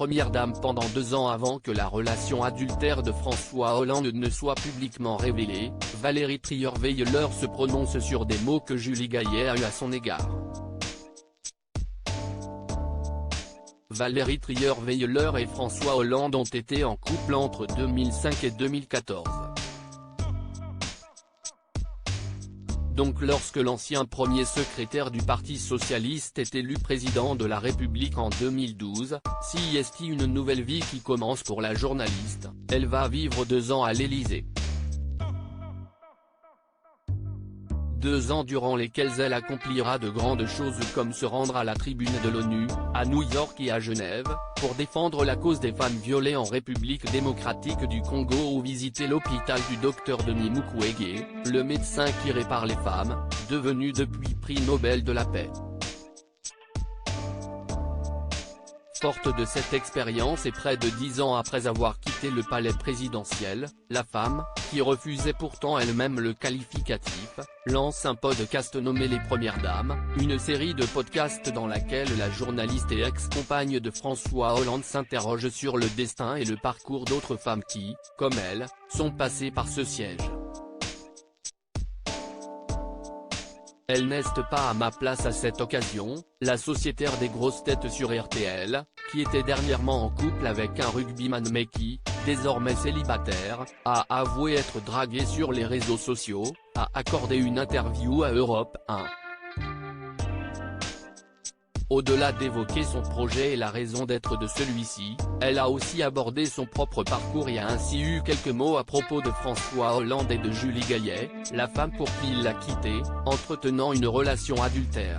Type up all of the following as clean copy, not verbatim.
première dame pendant 2 ans avant que la relation adultère de François Hollande ne soit publiquement révélée. Valérie Trierweiler se prononce sur des mots que Julie Gaillet a eu à son égard. Valérie Trierweiler et François Hollande ont été en couple entre 2005 et 2014. Donc lorsque l'ancien premier secrétaire du Parti socialiste est élu président de la République en 2012, s'y est une nouvelle vie qui commence pour la journaliste. Elle va vivre 2 ans à l'Élysée. 2 ans durant lesquels elle accomplira de grandes choses comme se rendre à la tribune de l'ONU, à New York et à Genève, pour défendre la cause des femmes violées en République démocratique du Congo ou visiter l'hôpital du Dr Denis Mukwege, le médecin qui répare les femmes, devenu depuis prix Nobel de la paix. Forte de cette expérience et près de 10 ans après avoir quitté le palais présidentiel, la femme, qui refusait pourtant elle-même le qualificatif, lance un podcast nommé Les Premières Dames, une série de podcasts dans laquelle la journaliste et ex-compagne de François Hollande s'interroge sur le destin et le parcours d'autres femmes qui, comme elle, sont passées par ce siège. Elle n'est pas à ma place à cette occasion, la sociétaire des grosses têtes sur RTL, qui était dernièrement en couple avec un rugbyman mais qui, désormais célibataire, a avoué être draguée sur les réseaux sociaux, a accordé une interview à Europe 1. Au-delà d'évoquer son projet et la raison d'être de celui-ci, elle a aussi abordé son propre parcours et a ainsi eu quelques mots à propos de François Hollande et de Julie Gaillet, la femme pour qui il l'a quitté, entretenant une relation adultère.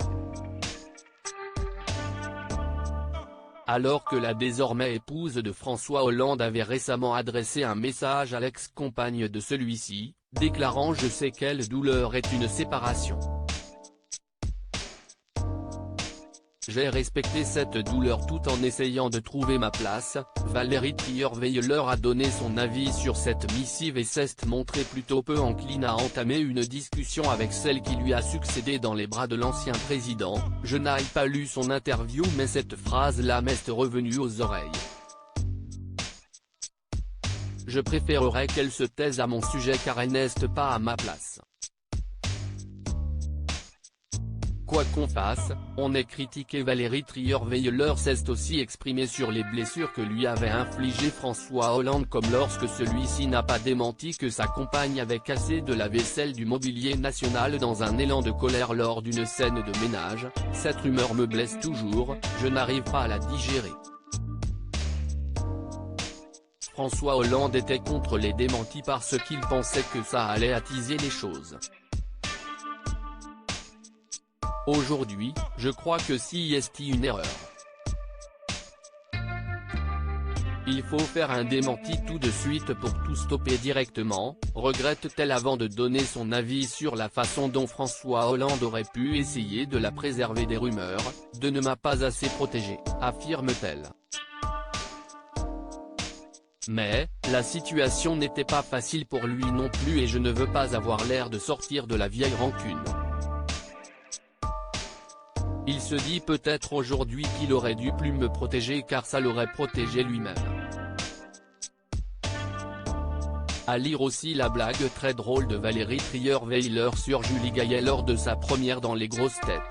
Alors que la désormais épouse de François Hollande avait récemment adressé un message à l'ex-compagne de celui-ci, déclarant « Je sais quelle douleur est une séparation. J'ai respecté cette douleur tout en essayant de trouver ma place », Valérie Trierweiler a donné son avis sur cette missive et s'est montrée plutôt peu encline à entamer une discussion avec celle qui lui a succédé dans les bras de l'ancien président. « Je n'ai pas lu son interview mais cette phrase-là m'est revenue aux oreilles. Je préférerais qu'elle se taise à mon sujet car elle n'est pas à ma place. Quoi qu'on fasse, on est critiqué ». Valérie Trierweiler s'est aussi exprimée sur les blessures que lui avait infligées François Hollande comme lorsque celui-ci n'a pas démenti que sa compagne avait cassé de la vaisselle du mobilier national dans un élan de colère lors d'une scène de ménage. « Cette rumeur me blesse toujours, je n'arrive pas à la digérer ». François Hollande était contre les démentis parce qu'il pensait que ça allait attiser les choses. Aujourd'hui, je crois que si est une erreur. Il faut faire un démenti tout de suite pour tout stopper directement, regrette-t-elle avant de donner son avis sur la façon dont François Hollande aurait pu essayer de la préserver des rumeurs, de ne m'a pas assez protégée, affirme-t-elle. Mais, la situation n'était pas facile pour lui non plus et je ne veux pas avoir l'air de sortir de la vieille rancune. Il se dit peut-être aujourd'hui qu'il aurait dû plus me protéger car ça l'aurait protégé lui-même. À lire aussi la blague très drôle de Valérie Trierweiler sur Julie Gaillet lors de sa première dans Les Grosses Têtes.